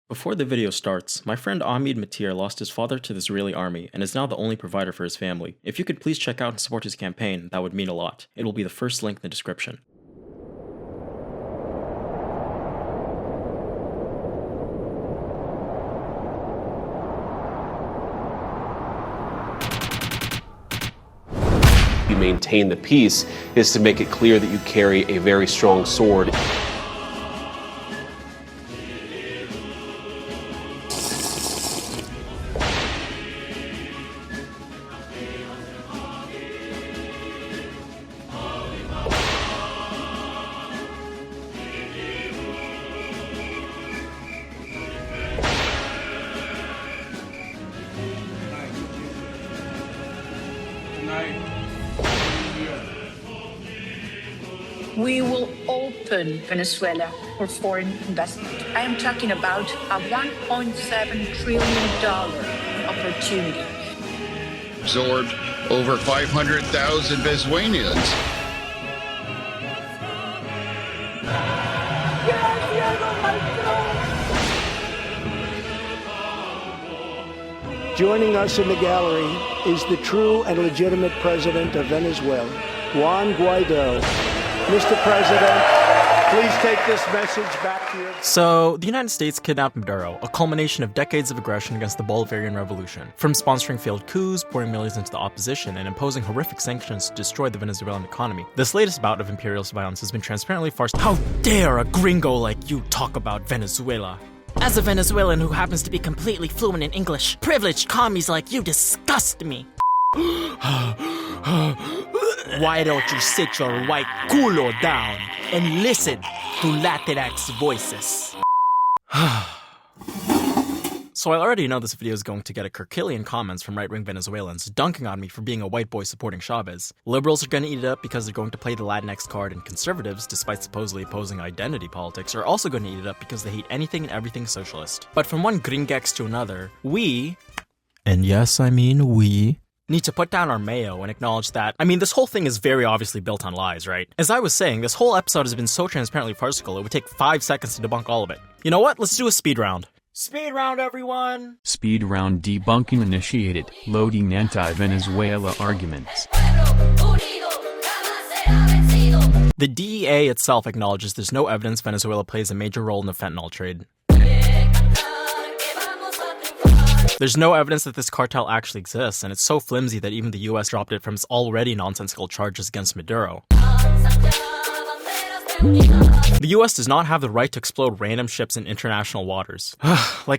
Before the video starts, my friend Ahmeed lost his father to the Israeli army and is now the only provider for his family. If you could please check out and support his campaign, that would mean a lot. It will be the first link in the description. You maintain the peace is to make it clear that you carry a very strong sword. We will open Venezuela for foreign investment. I am talking about a $1.7 trillion opportunity. Absorbed over 500,000 Venezuelans. Joining us in the gallery is the true and legitimate president of Venezuela, Juan Guaido. Mr. President, please take this message back to you. So, the United States kidnapped Maduro, a culmination of decades of aggression against the Bolivarian Revolution. From sponsoring failed coups, pouring millions into the opposition, and imposing horrific sanctions to destroy the Venezuelan economy, this latest bout of imperialist violence has been transparently farced. How dare a gringo like you talk about Venezuela? As a Venezuelan who happens to be completely fluent in English, privileged commies like you disgust me. Why don't you sit your white culo down and listen to Latinx voices? So I already know this video is going to get a Cartelian comments from right-wing Venezuelans dunking on me for being a white boy supporting Chávez. Liberals are going to eat it up because they're going to play the Latinx card, and conservatives, despite supposedly opposing identity politics, are also going to eat it up because they hate anything and everything socialist. But from one gringex to another, we, and yes I mean we, need to put down our mayo and acknowledge that, this whole thing is very obviously built on lies, right? As I was saying, this whole episode has been so transparently farcical it would take 5 seconds to debunk all of it. You know what? Let's do a speed round. Speed round, everyone! Speed round debunking initiated. Loading anti-Venezuela arguments. The DEA itself acknowledges there's no evidence Venezuela plays a major role in the fentanyl trade. There's no evidence that this cartel actually exists, and it's so flimsy that even the US dropped it from its already nonsensical charges against Maduro. The US does not have the right to explode random ships in international waters.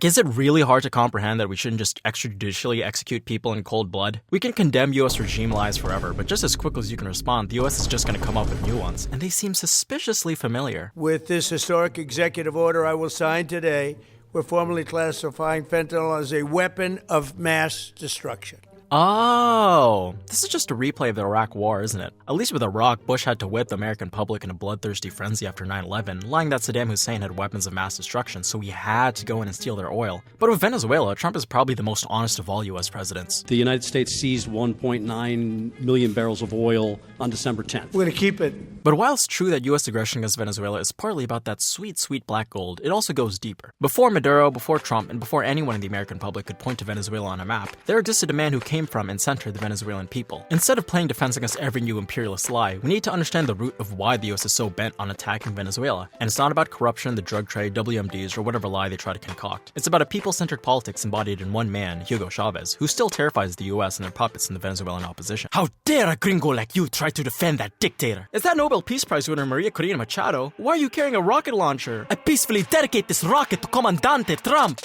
Is it really hard to comprehend that we shouldn't just extrajudicially execute people in cold blood? We can condemn US regime lies forever, but just as quickly as you can respond, the US is just going to come up with new ones, and they seem suspiciously familiar. With this historic executive order I will sign today, we're formally classifying fentanyl as a weapon of mass destruction. Oh, this is just a replay of the Iraq War, isn't it? At least with Iraq, Bush had to whip the American public in a bloodthirsty frenzy after 9/11, lying that Saddam Hussein had weapons of mass destruction, so he had to go in and steal their oil. But with Venezuela, Trump is probably the most honest of all US presidents. The United States seized 1.9 million barrels of oil on December 10th. We're going to keep it. But while it's true that US aggression against Venezuela is partly about that sweet, sweet black gold, it also goes deeper. Before Maduro, before Trump, and before anyone in the American public could point to Venezuela on a map, there existed a man who came from and centered the Venezuelan people. Instead of playing defense against every new imperialist lie, we need to understand the root of why the US is so bent on attacking Venezuela. And it's not about corruption, the drug trade, WMDs, or whatever lie they try to concoct. It's about a people-centered politics embodied in one man, Hugo Chávez, who still terrifies the US and their puppets in the Venezuelan opposition. How dare a gringo like you try to defend that dictator? Is that Nobel Peace Prize winner Maria Corina Machado? Why are you carrying a rocket launcher? I peacefully dedicate this rocket to Comandante Trump!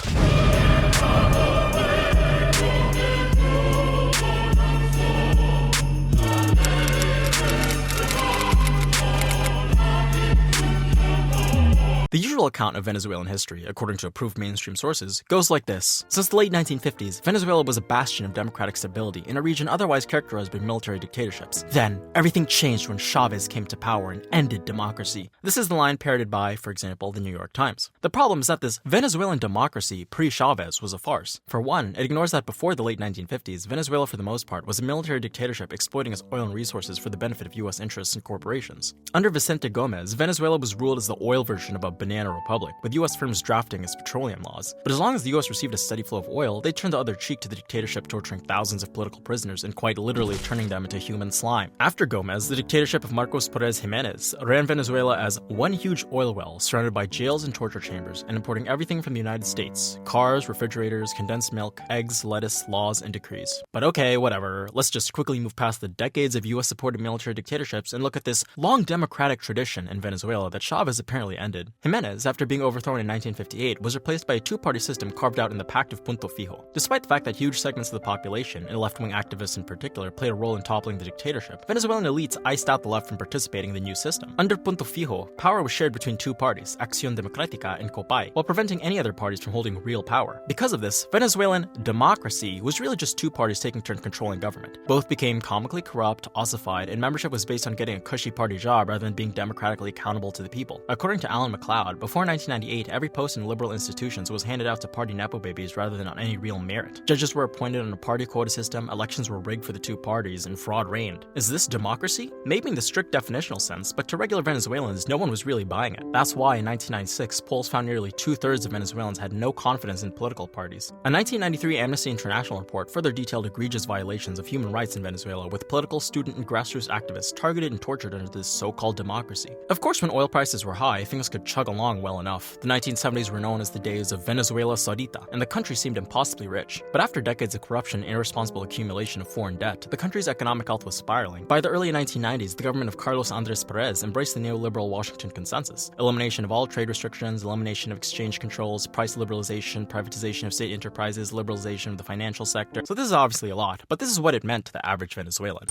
The usual account of Venezuelan history, according to approved mainstream sources, goes like this. Since the late 1950s, Venezuela was a bastion of democratic stability in a region otherwise characterized by military dictatorships. Then, everything changed when Chávez came to power and ended democracy. This is the line parroted by, for example, the New York Times. The problem is that this Venezuelan democracy pre-Chávez was a farce. For one, it ignores that before the late 1950s, Venezuela for the most part was a military dictatorship exploiting its oil and resources for the benefit of US interests and corporations. Under Vicente Gómez, Venezuela was ruled as the oil version of a banana republic, with US firms drafting its petroleum laws. But as long as the US received a steady flow of oil, they turned the other cheek to the dictatorship, torturing thousands of political prisoners and quite literally turning them into human slime. After Gomez, the dictatorship of Marcos Pérez Jiménez ran Venezuela as one huge oil well surrounded by jails and torture chambers and importing everything from the United States: cars, refrigerators, condensed milk, eggs, lettuce, laws, and decrees. But okay, whatever. Let's just quickly move past the decades of US-supported military dictatorships and look at this long democratic tradition in Venezuela that Chávez apparently ended. Jiménez, after being overthrown in 1958, was replaced by a two-party system carved out in the Pact of Punto Fijo. Despite the fact that huge segments of the population, and left-wing activists in particular, played a role in toppling the dictatorship, Venezuelan elites iced out the left from participating in the new system. Under Punto Fijo, power was shared between two parties, Acción Democrática and Copay, while preventing any other parties from holding real power. Because of this, Venezuelan democracy was really just two parties taking turns controlling government. Both became comically corrupt, ossified, and membership was based on getting a cushy party job rather than being democratically accountable to the people. According to Alan MacLeod, before 1998, every post in liberal institutions was handed out to party nepo babies rather than on any real merit. Judges were appointed on a party quota system, elections were rigged for the two parties, and fraud reigned. Is this democracy? Maybe in the strict definitional sense, but to regular Venezuelans, no one was really buying it. That's why in 1996, polls found nearly two-thirds of Venezuelans had no confidence in political parties. A 1993 Amnesty International report further detailed egregious violations of human rights in Venezuela, with political, student, and grassroots activists targeted and tortured under this so-called democracy. Of course, when oil prices were high, things could chug along well enough. The 1970s were known as the days of Venezuela Saudita, and the country seemed impossibly rich. But after decades of corruption and irresponsible accumulation of foreign debt, the country's economic health was spiraling. By the early 1990s, the government of Carlos Andrés Pérez embraced the neoliberal Washington consensus: elimination of all trade restrictions, elimination of exchange controls, price liberalization, privatization of state enterprises, liberalization of the financial sector. So this is obviously a lot, but this is what it meant to the average Venezuelan.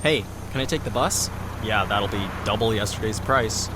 Hey, can I take the bus? Yeah, that'll be double yesterday's price.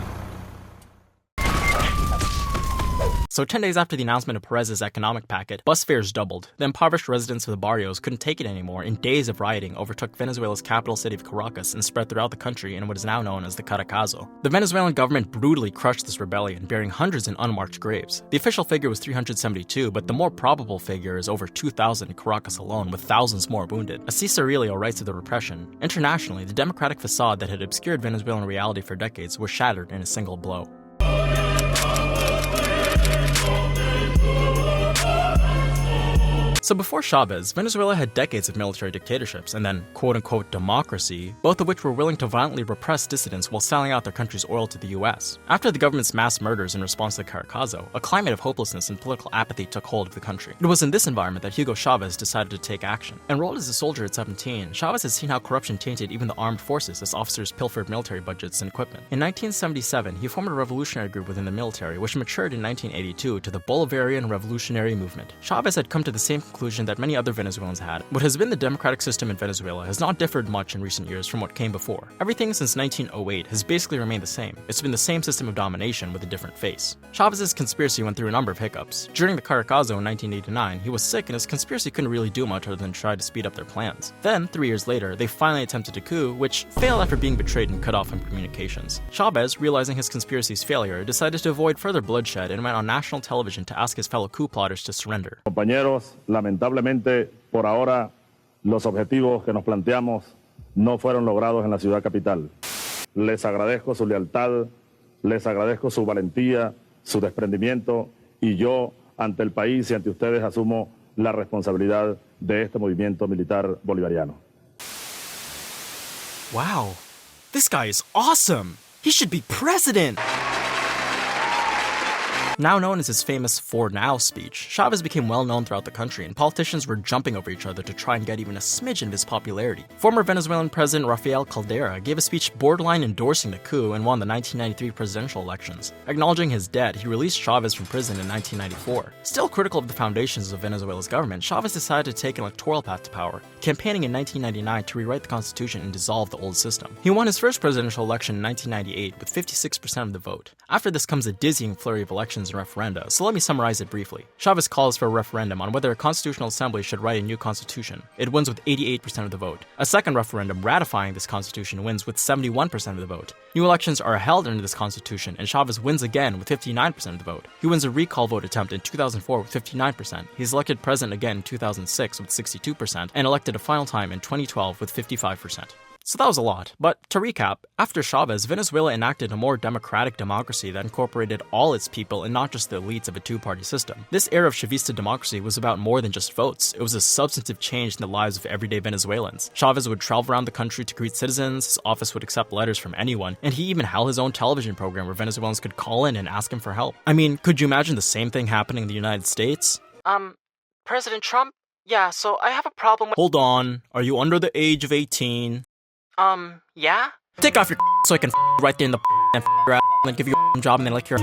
So 10 days after the announcement of Perez's economic packet, bus fares doubled. The impoverished residents of the barrios couldn't take it anymore, and days of rioting overtook Venezuela's capital city of Caracas and spread throughout the country in what is now known as the Caracazo. The Venezuelan government brutally crushed this rebellion, burying hundreds in unmarked graves. The official figure was 372, but the more probable figure is over 2,000 in Caracas alone, with thousands more wounded. As Cicerillo writes of the repression, internationally, the democratic facade that had obscured Venezuelan reality for decades was shattered in a single blow. So before Chávez, Venezuela had decades of military dictatorships and then quote-unquote democracy, both of which were willing to violently repress dissidents while selling out their country's oil to the US. After the government's mass murders in response to the Caracazo, a climate of hopelessness and political apathy took hold of the country. It was in this environment that Hugo Chávez decided to take action. Enrolled as a soldier at 17, Chávez had seen how corruption tainted even the armed forces as officers pilfered military budgets and equipment. In 1977, he formed a revolutionary group within the military, which matured in 1982 to the Bolivarian Revolutionary Movement. Chávez had come to the same conclusion that many other Venezuelans had. What has been the democratic system in Venezuela has not differed much in recent years from what came before. Everything since 1908 has basically remained the same. It's been the same system of domination with a different face. Chávez's conspiracy went through a number of hiccups. During the Caracazo in 1989, he was sick and his conspiracy couldn't really do much other than try to speed up their plans. Then, 3 years later, they finally attempted a coup, which failed after being betrayed and cut off from communications. Chávez, realizing his conspiracy's failure, decided to avoid further bloodshed and went on national television to ask his fellow coup plotters to surrender. Compañeros, lamentablemente por ahora los objetivos que nos planteamos no fueron logrados en la ciudad capital. Les agradezco su lealtad, les agradezco su valentía, su desprendimiento y yo ante el país y ante ustedes asumo la responsabilidad de este movimiento militar bolivariano. Wow, this guy is awesome! He should be president! Now known as his famous "For Now" speech, Chávez became well known throughout the country, and politicians were jumping over each other to try and get even a smidgen of his popularity. Former Venezuelan President Rafael Caldera gave a speech borderline endorsing the coup and won the 1993 presidential elections. Acknowledging his debt, he released Chávez from prison in 1994. Still critical of the foundations of Venezuela's government, Chávez decided to take an electoral path to power, campaigning in 1999 to rewrite the constitution and dissolve the old system. He won his first presidential election in 1998 with 56% of the vote. After this comes a dizzying flurry of elections and referenda, so let me summarize it briefly. Chávez calls for a referendum on whether a constitutional assembly should write a new constitution. It wins with 88% of the vote. A second referendum ratifying this constitution wins with 71% of the vote. New elections are held under this constitution, and Chávez wins again with 59% of the vote. He wins a recall vote attempt in 2004 with 59%. He's elected president again in 2006 with 62%, and elected a final time in 2012 with 55%. So that was a lot. But to recap, after Chávez, Venezuela enacted a more democratic democracy that incorporated all its people and not just the elites of a two-party system. This era of Chavista democracy was about more than just votes. It was a substantive change in the lives of everyday Venezuelans. Chávez would travel around the country to greet citizens, his office would accept letters from anyone, and he even held his own television program where Venezuelans could call in and ask him for help. I mean, could you imagine the same thing happening in the United States? President Trump? Yeah, so I have a problem with— Hold on, are you under the age of 18? Yeah? Take off your so I can right there in the and your ass, and then give you a job and then lick your.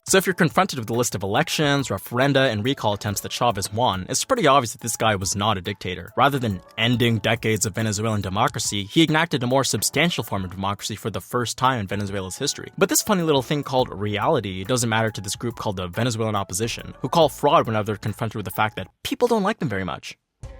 So if you're confronted with a list of elections, referenda, and recall attempts that Chávez won, it's pretty obvious that this guy was not a dictator. Rather than ending decades of Venezuelan democracy, he enacted a more substantial form of democracy for the first time in Venezuela's history. But this funny little thing called reality doesn't matter to this group called the Venezuelan opposition, who call fraud whenever they're confronted with the fact that people don't like them very much.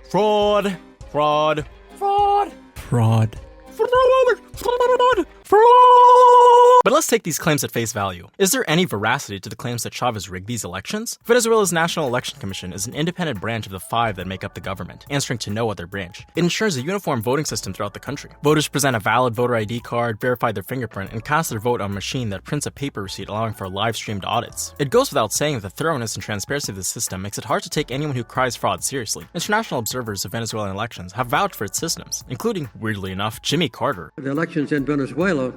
Fraud. Fraud. Fraud. Fraud. Fraud. Fraud. Fraud. But let's take these claims at face value. Is there any veracity to the claims that Chávez rigged these elections? Venezuela's National Election Commission is an independent branch of the 5 that make up the government, answering to no other branch. It ensures a uniform voting system throughout the country. Voters present a valid voter ID card, verify their fingerprint, and cast their vote on a machine that prints a paper receipt allowing for live-streamed audits. It goes without saying that the thoroughness and transparency of the system makes it hard to take anyone who cries fraud seriously. International observers of Venezuelan elections have vouched for its systems, including, weirdly enough, Jimmy Carter. The elections in Venezuela,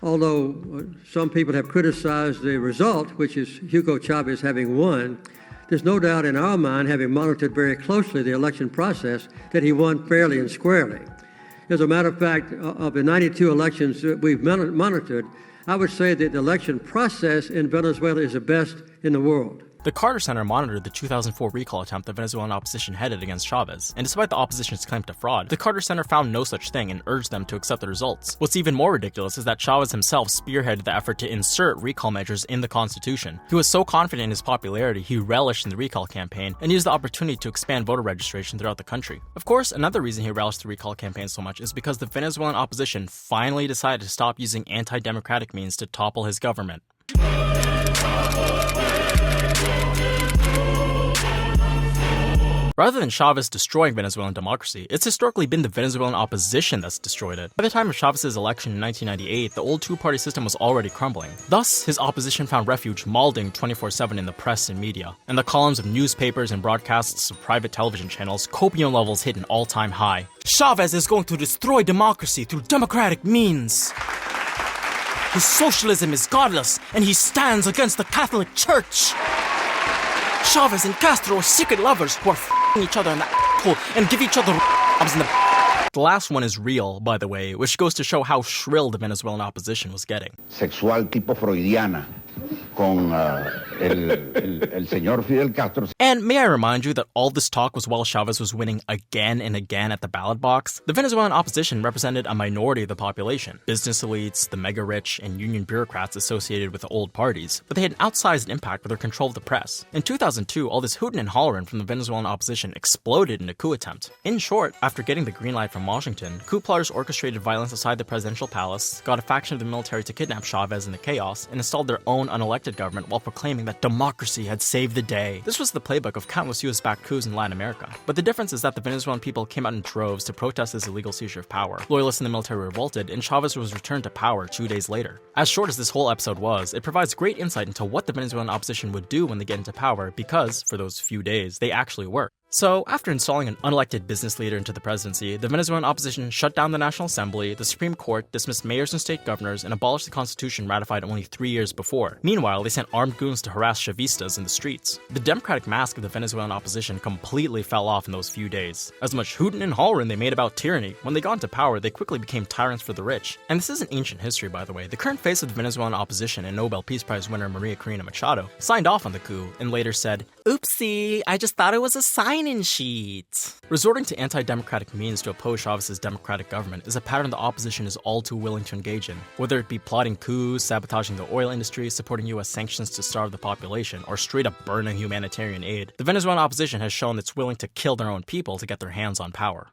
although some people have criticized the result, which is Hugo Chávez having won, there's no doubt in our mind, having monitored very closely the election process, that he won fairly and squarely. As a matter of fact, of the 92 elections that we've monitored, I would say that the election process in Venezuela is the best in the world. The Carter Center monitored the 2004 recall attempt the Venezuelan opposition headed against Chávez, and despite the opposition's claim to fraud, the Carter Center found no such thing and urged them to accept the results. What's even more ridiculous is that Chávez himself spearheaded the effort to insert recall measures in the Constitution. He was so confident in his popularity, he relished in the recall campaign and used the opportunity to expand voter registration throughout the country. Of course, another reason he relished the recall campaign so much is because the Venezuelan opposition finally decided to stop using anti-democratic means to topple his government. Rather than Chávez destroying Venezuelan democracy, it's historically been the Venezuelan opposition that's destroyed it. By the time of Chávez's election in 1998, the old two-party system was already crumbling. Thus, his opposition found refuge mauling 24/7 in the press and media. In the columns of newspapers and broadcasts of private television channels, copium levels hit an all-time high. Chávez is going to destroy democracy through democratic means. His socialism is godless, and he stands against the Catholic Church. Chávez and Castro are secret lovers who are f***ing each other in the hole and give each other jobs in the. The last one is real, by the way, which goes to show how shrill the Venezuelan opposition was getting. Sexual tipo freudiana con el señor Fidel Castro. And may I remind you that all this talk was while Chávez was winning again and again at the ballot box? The Venezuelan opposition represented a minority of the population, business elites, the mega-rich, and union bureaucrats associated with the old parties, but they had an outsized impact with their control of the press. In 2002, all this hootin' and hollerin' from the Venezuelan opposition exploded in a coup attempt. In short, after getting the green light from Washington, coup plotters orchestrated violence outside the presidential palace, got a faction of the military to kidnap Chávez in the chaos, and installed their own unelected government while proclaiming that democracy had saved the day. This was the playbook of countless US-backed coups in Latin America. But the difference is that the Venezuelan people came out in droves to protest this illegal seizure of power. Loyalists in the military revolted, and Chávez was returned to power 2 days later. As short as this whole episode was, it provides great insight into what the Venezuelan opposition would do when they get into power because, for those few days, they actually work. So, after installing an unelected business leader into the presidency, the Venezuelan opposition shut down the National Assembly, the Supreme Court dismissed mayors and state governors, and abolished the Constitution ratified only 3 years before. Meanwhile, they sent armed goons to harass Chavistas in the streets. The democratic mask of the Venezuelan opposition completely fell off in those few days. As much hootin' and hollerin' they made about tyranny, when they got into power, they quickly became tyrants for the rich. And this isn't ancient history, by the way. The current face of the Venezuelan opposition and Nobel Peace Prize winner Maria Corina Machado signed off on the coup and later said, "Oopsie, I just thought it was a sign-in sheet." Resorting to anti-democratic means to oppose Chávez's democratic government is a pattern the opposition is all too willing to engage in. Whether it be plotting coups, sabotaging the oil industry, supporting US sanctions to starve the population, or straight up burning humanitarian aid, the Venezuelan opposition has shown it's willing to kill their own people to get their hands on power.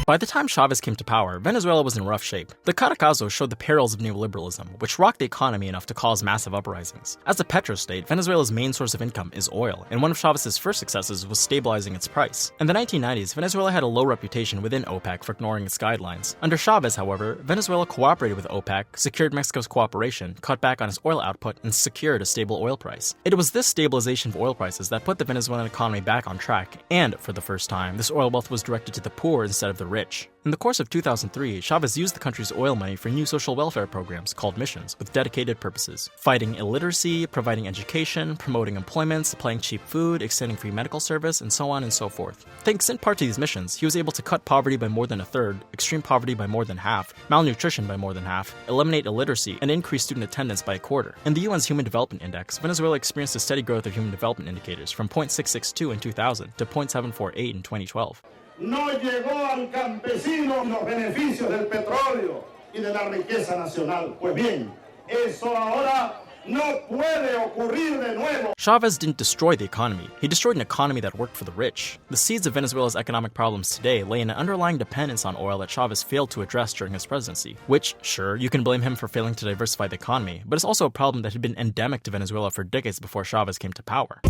By the time Chávez came to power, Venezuela was in rough shape. The Caracazo showed the perils of neoliberalism, which rocked the economy enough to cause massive uprisings. As a petrostate, Venezuela's main source of income is oil, and one of Chávez's first successes was stabilizing its price. In the 1990s, Venezuela had a low reputation within OPEC for ignoring its guidelines. Under Chávez, however, Venezuela cooperated with OPEC, secured Mexico's cooperation, cut back on its oil output, and secured a stable oil price. It was this stabilization of oil prices that put the Venezuelan economy back on track, and for the first time, this oil wealth was directed to the poor instead of the rich. In the course of 2003, Chávez used the country's oil money for new social welfare programs called missions with dedicated purposes: fighting illiteracy, providing education, promoting employment, supplying cheap food, extending free medical service, and so on and so forth. Thanks in part to these missions, he was able to cut poverty by more than a third, extreme poverty by more than half, malnutrition by more than half, eliminate illiteracy, and increase student attendance by a quarter. In the UN's Human Development Index, Venezuela experienced a steady growth of human development indicators from 0.662 in 2000 to 0.748 in 2012. No llegó al campesino los beneficios del petróleo y de la riqueza nacional. Pues bien, eso ahora no puede ocurrir de nuevo. Chávez didn't destroy the economy. He destroyed an economy that worked for the rich. The seeds of Venezuela's economic problems today lay in an underlying dependence on oil that Chávez failed to address during his presidency. Which, sure, you can blame him for failing to diversify the economy, but it's also a problem that had been endemic to Venezuela for decades before Chávez came to power.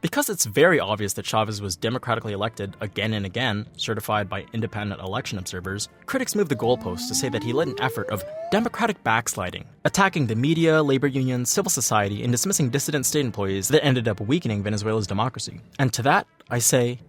Because it's very obvious that Chávez was democratically elected again and again, certified by independent election observers, critics moved the goalposts to say that he led an effort of democratic backsliding, attacking the media, labor unions, civil society, and dismissing dissident state employees that ended up weakening Venezuela's democracy. And to that, I say,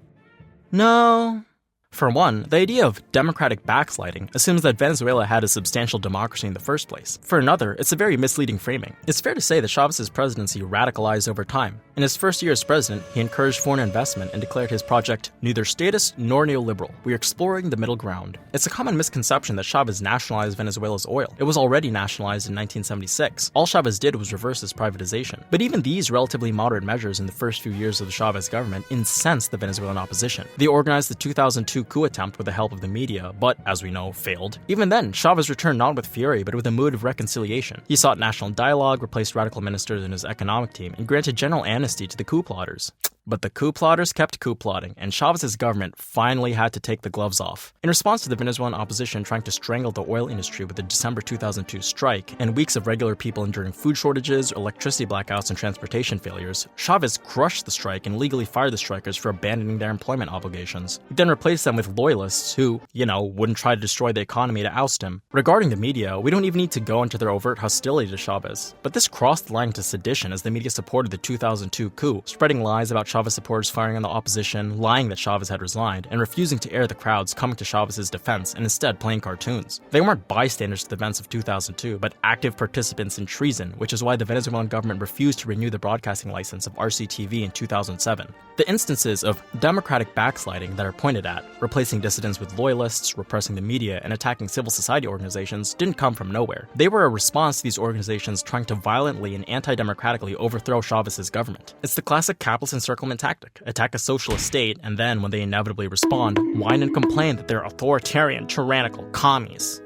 no. For one, the idea of democratic backsliding assumes that Venezuela had a substantial democracy in the first place. For another, it's a very misleading framing. It's fair to say that Chávez's presidency radicalized over time. In his first year as president, he encouraged foreign investment and declared his project neither statist nor neoliberal. We're exploring the middle ground. It's a common misconception that Chávez nationalized Venezuela's oil. It was already nationalized in 1976. All Chávez did was reverse its privatization. But even these relatively moderate measures in the first few years of the Chávez government incensed the Venezuelan opposition. They organized the 2002 coup attempt with the help of the media, but, as we know, failed. Even then, Chávez returned not with fury, but with a mood of reconciliation. He sought national dialogue, replaced radical ministers in his economic team, and granted general amnesty to the coup plotters. But the coup plotters kept coup plotting, and Chávez's government finally had to take the gloves off. In response to the Venezuelan opposition trying to strangle the oil industry with the December 2002 strike, and weeks of regular people enduring food shortages, electricity blackouts, and transportation failures, Chávez crushed the strike and legally fired the strikers for abandoning their employment obligations. He then replaced them with loyalists who, wouldn't try to destroy the economy to oust him. Regarding the media, we don't even need to go into their overt hostility to Chávez, but this crossed the line to sedition as the media supported the 2002 coup, spreading lies about Chávez supporters firing on the opposition, lying that Chávez had resigned, and refusing to air the crowds coming to Chávez's defense and instead playing cartoons. They weren't bystanders to the events of 2002, but active participants in treason, which is why the Venezuelan government refused to renew the broadcasting license of RCTV in 2007. The instances of democratic backsliding that are pointed at, replacing dissidents with loyalists, repressing the media, and attacking civil society organizations, didn't come from nowhere. They were a response to these organizations trying to violently and anti-democratically overthrow Chávez's government. It's the classic capitalist encirclement tactic: attack a socialist state, and then, when they inevitably respond, whine and complain that they're authoritarian, tyrannical commies.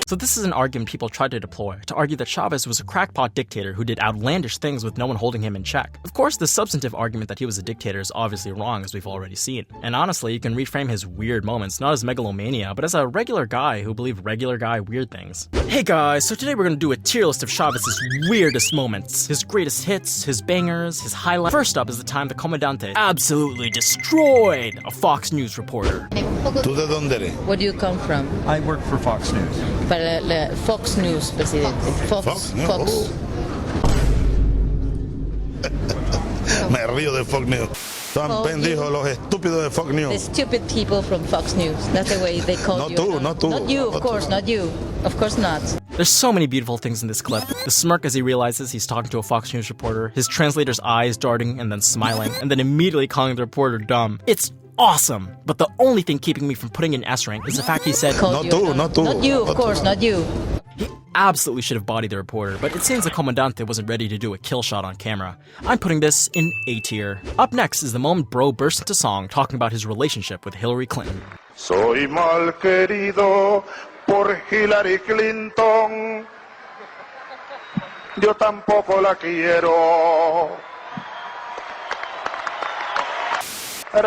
So this is an argument people tried to deploy to argue that Chávez was a crackpot dictator who did outlandish things with no one holding him in check. Of course, the substantive argument that he was a dictator is obviously wrong, as we've already seen. And honestly, you can reframe his weird moments not as megalomania, but as a regular guy who believed regular guy weird things. Hey guys, so today we're gonna do a tier list of Chávez's weirdest moments. His greatest hits, his bangers, his highlights. First up is the time the Comandante absolutely destroyed a Fox News reporter. ¿Tú de dónde eres? Where do you come from? I work for Fox News. Para Fox News, presidente. Fox. Me río de Fox News. Son pendejos los estúpidos de Fox News. The stupid people from Fox News. That's the way they call you. Not tú. Not you, of course, not you. Of course not. There's so many beautiful things in this clip. The smirk as he realizes he's talking to a Fox News reporter, his translator's eyes darting and then smiling, and then immediately calling the reporter dumb. It's awesome! But the only thing keeping me from putting in S rank is the fact he said, Not tú. Not you, of course, not you. He absolutely should have bodied the reporter, but it seems the Comandante wasn't ready to do a kill shot on camera. I'm putting this in A tier. Up next is the moment Bro bursts into song talking about his relationship with Hillary Clinton. Soy mal querido por Hillary Clinton. yo tampoco la quiero. I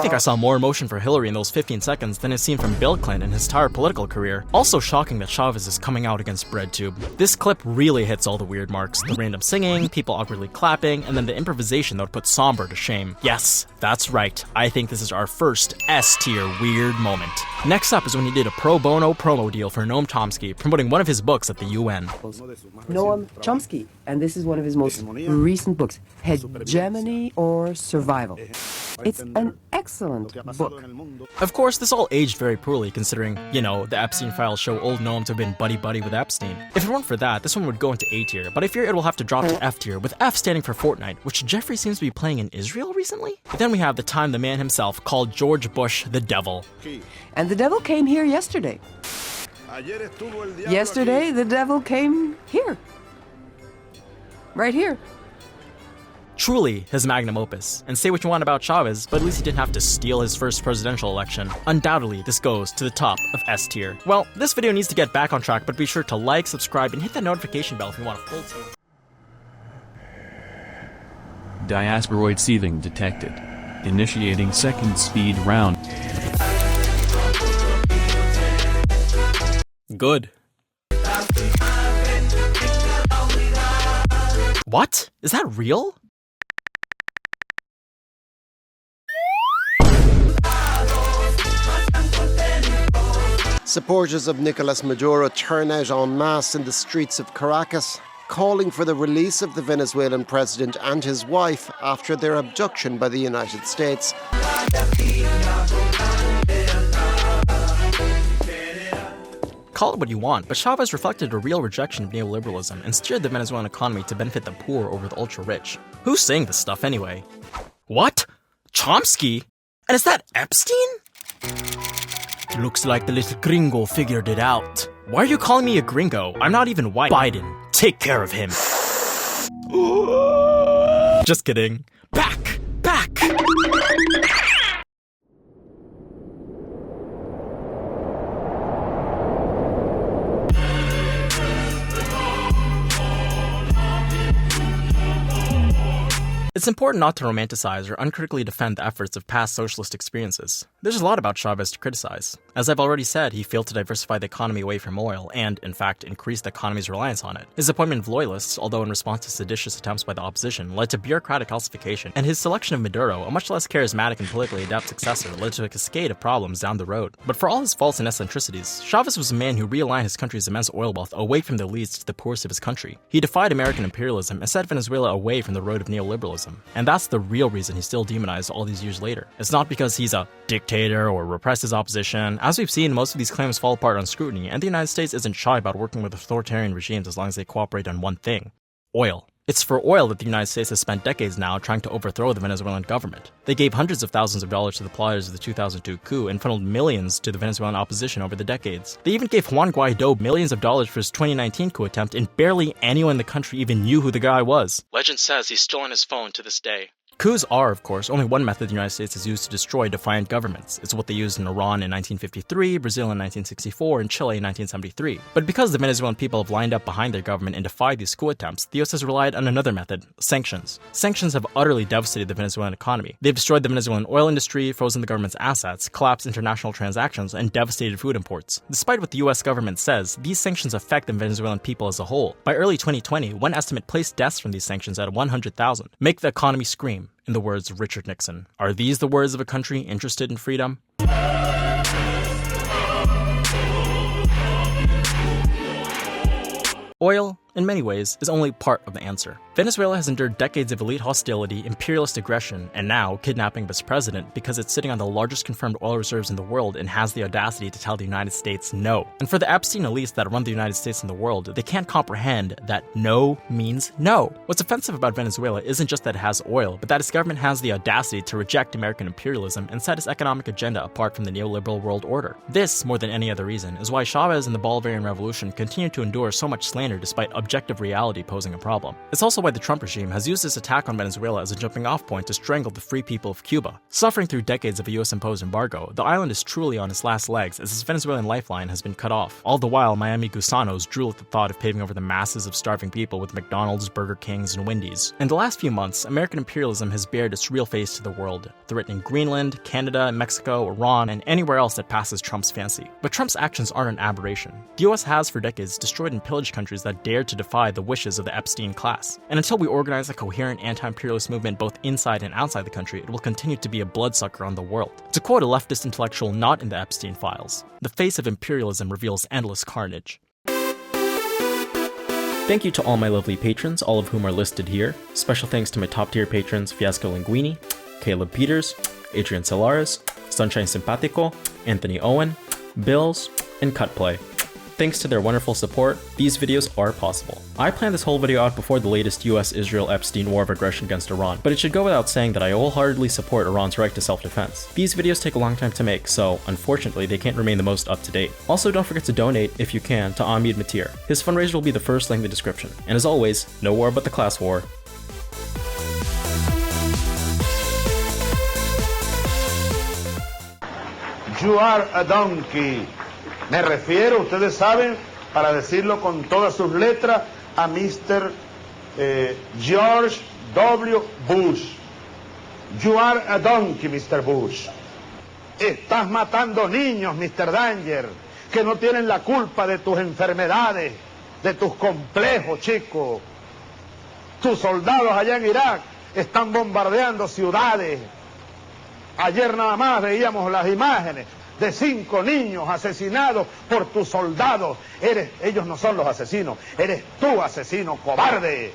think I saw more emotion for Hillary in those 15 seconds than I've seen from Bill Clinton in his entire political career. Also shocking that Chávez is coming out against BreadTube. This clip really hits all the weird marks. The random singing, people awkwardly clapping, and then the improvisation that would put Somber to shame. Yes, that's right. I think this is our first S-tier weird moment. Next up is when he did a pro bono promo deal for Noam Chomsky, promoting one of his books at the UN. Noam Chomsky, and this is one of his most recent books, Hegemony or Survival. It's an excellent book. Of course, this all aged very poorly considering, you know, the Epstein files show old Noam to have been buddy-buddy with Epstein. If it weren't for that, this one would go into A tier, but I fear it will have to drop to F tier, with F standing for Fortnite, which Jeffrey seems to be playing in Israel recently? But then we have the time the man himself called George Bush the devil. And the devil came here yesterday. Yesterday, the devil came here. Right here. Truly his magnum opus. And say what you want about Chávez, but at least he didn't have to steal his first presidential election. Undoubtedly, this goes to the top of S tier. Well, this video needs to get back on track, but be sure to like, subscribe, and hit that notification bell if you want a full tier. Diasporoid seething detected. Initiating second speed round. Good. What? Is that real? Supporters of Nicolas Maduro turn out en masse in the streets of Caracas, calling for the release of the Venezuelan president and his wife after their abduction by the United States. Call it what you want, but Chávez reflected a real rejection of neoliberalism and steered the Venezuelan economy to benefit the poor over the ultra-rich. Who's saying this stuff anyway? What? Chomsky? And is that Epstein? Looks like the little gringo figured it out. Why are you calling me a gringo? I'm not even white. Biden, take care of him. Just kidding. Back! Back! It's important not to romanticize or uncritically defend the efforts of past socialist experiences. There's a lot about Chávez to criticize. As I've already said, he failed to diversify the economy away from oil and, in fact, increase the economy's reliance on it. His appointment of loyalists, although in response to seditious attempts by the opposition, led to bureaucratic calcification, and his selection of Maduro, a much less charismatic and politically adept successor, led to a cascade of problems down the road. But for all his faults and eccentricities, Chávez was a man who realigned his country's immense oil wealth away from the elites to the poorest of his country. He defied American imperialism and set Venezuela away from the road of neoliberalism. And that's the real reason he's still demonized all these years later. It's not because he's a dictator or repressed his opposition. As we've seen, most of these claims fall apart on scrutiny, and the United States isn't shy about working with authoritarian regimes as long as they cooperate on one thing: oil. It's for oil that the United States has spent decades now trying to overthrow the Venezuelan government. They gave hundreds of thousands of dollars to the plotters of the 2002 coup and funneled millions to the Venezuelan opposition over the decades. They even gave Juan Guaido millions of dollars for his 2019 coup attempt, and barely anyone in the country even knew who the guy was. Legend says he's still on his phone to this day. Coups are, of course, only one method the United States has used to destroy defiant governments. It's what they used in Iran in 1953, Brazil in 1964, and Chile in 1973. But because the Venezuelan people have lined up behind their government and defied these coup attempts, the US has relied on another method: sanctions. Sanctions have utterly devastated the Venezuelan economy. They've destroyed the Venezuelan oil industry, frozen the government's assets, collapsed international transactions, and devastated food imports. Despite what the US government says, these sanctions affect the Venezuelan people as a whole. By early 2020, one estimate placed deaths from these sanctions at 100,000. Make the economy scream. In the words of Richard Nixon. Are these the words of a country interested in freedom? Oil, in many ways, is only part of the answer. Venezuela has endured decades of elite hostility, imperialist aggression, and now kidnapping of its president because it's sitting on the largest confirmed oil reserves in the world and has the audacity to tell the United States no. And for the Epstein elites that run the United States and the world, they can't comprehend that no means no. What's offensive about Venezuela isn't just that it has oil, but that its government has the audacity to reject American imperialism and set its economic agenda apart from the neoliberal world order. This, more than any other reason, is why Chávez and the Bolivarian Revolution continue to endure so much slander despite objective reality posing a problem. It's also why the Trump regime has used this attack on Venezuela as a jumping-off point to strangle the free people of Cuba. Suffering through decades of a US-imposed embargo, the island is truly on its last legs as its Venezuelan lifeline has been cut off. All the while, Miami gusanos drool at the thought of paving over the masses of starving people with McDonald's, Burger Kings, and Wendy's. In the last few months, American imperialism has bared its real face to the world, threatening Greenland, Canada, Mexico, Iran, and anywhere else that passes Trump's fancy. But Trump's actions aren't an aberration. The US has for decades destroyed and pillaged countries that dared to defy the wishes of the Epstein class. And until we organize a coherent anti-imperialist movement both inside and outside the country, it will continue to be a bloodsucker on the world. To quote a leftist intellectual not in the Epstein files, "The face of imperialism reveals endless carnage." Thank you to all my lovely patrons, all of whom are listed here. Special thanks to my top tier patrons Fiasco Linguini, Caleb Peters, Adrian Solares, Sunshine Simpatico, Anthony Owen, Bills, and Cutplay. Thanks to their wonderful support, these videos are possible. I planned this whole video out before the latest US-Israel Epstein war of aggression against Iran, but it should go without saying that I wholeheartedly support Iran's right to self-defense. These videos take a long time to make, so unfortunately they can't remain the most up-to-date. Also, don't forget to donate, if you can, to Ahmeed Matir. His fundraiser will be the first link in the description. And as always, no war but the class war. You are a donkey. Me refiero, ustedes saben, para decirlo con todas sus letras, a Mr. George W. Bush. You are a donkey, Mr. Bush. Estás matando niños, Mr. Danger, que no tienen la culpa de tus enfermedades, de tus complejos, chico. Tus soldados allá en Irak están bombardeando ciudades. Ayer nada más veíamos las imágenes de 5 niños asesinados por tus soldados. Ellos no son los asesinos, eres tú asesino, cobarde.